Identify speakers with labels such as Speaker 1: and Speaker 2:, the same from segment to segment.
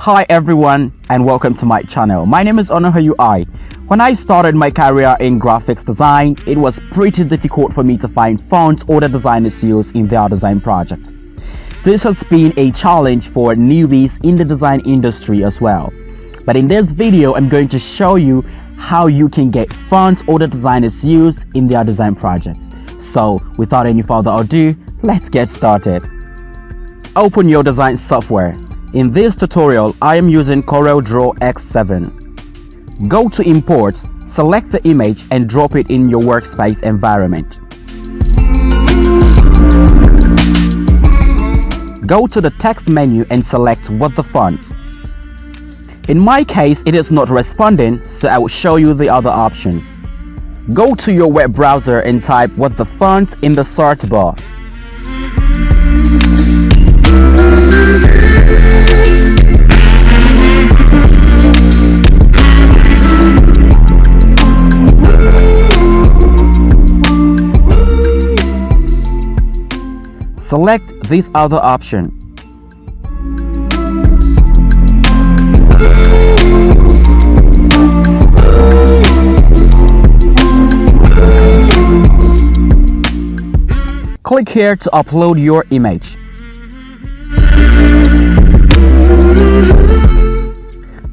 Speaker 1: Hi everyone and welcome to my channel. My name is UI. When I started my career in graphics design, it was pretty difficult for me to find fonts other designers use in their design projects. This has been a challenge for newbies in the design industry as well. But in this video, I'm going to show you how you can get fonts other designers use in their design projects. So without any further ado, let's get started. Open your design software. In this tutorial, I am using CorelDRAW X7. Go to Import, select the image and drop it in your workspace environment. Go to the text menu and select What the font. In my case, it is not responding, so I will show you the other option. Go to your web browser and type What the font in the search bar. Select this other option. Click here to upload your image.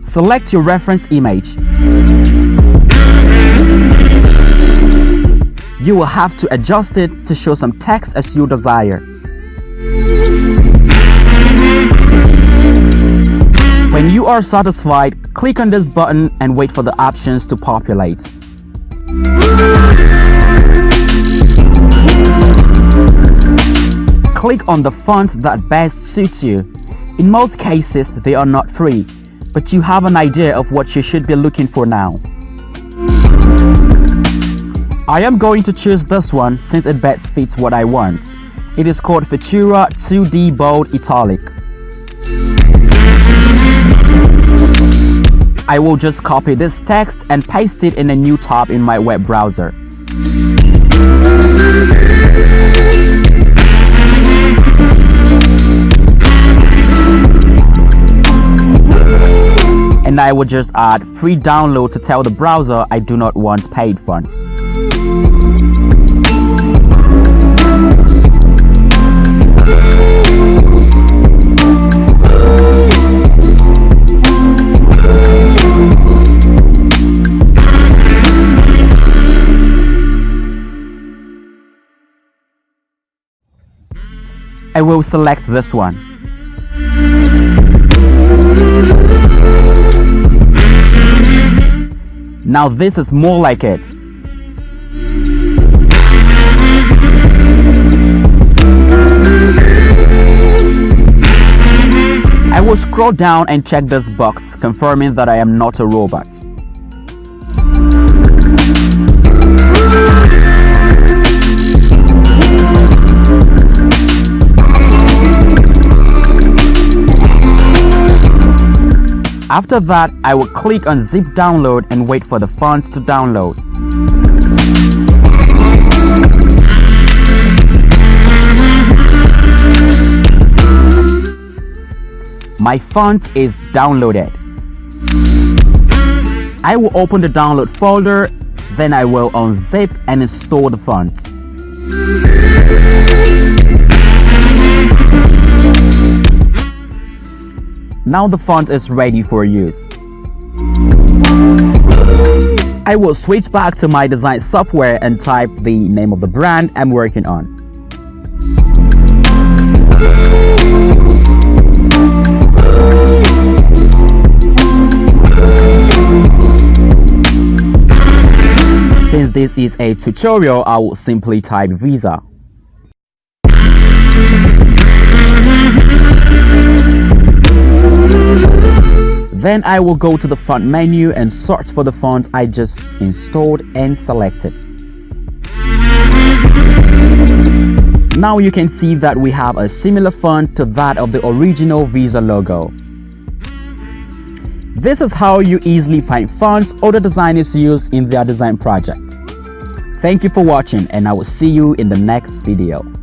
Speaker 1: Select your reference image. You will have to adjust it to show some text as you desire. When you are satisfied, click on this button and wait for the options to populate. Click on the font that best suits you. In most cases, they are not free, but you have an idea of what you should be looking for now. I am going to choose this one since it best fits what I want. It is called Futura 2D Bold Italic. I will just copy this text and paste it in a new tab in my web browser. And I will just add free download to tell the browser I do not want paid fonts. I will select this one. Now this is more like it. I will scroll down and check this box, confirming that I am not a robot. After that, I will click on Zip Download and wait for the font to download. My font is downloaded. I will open the download folder, then I will unzip and install the font. Now the font is ready for use. I will switch back to my design software and type the name of the brand I'm working on. Since this is a tutorial, I will simply type Visa. Then I will go to the font menu and search for the font I just installed and select it. Now you can see that we have a similar font to that of the original Visa logo. This is how you easily find fonts other designers use in their design projects. Thank you for watching and I will see you in the next video.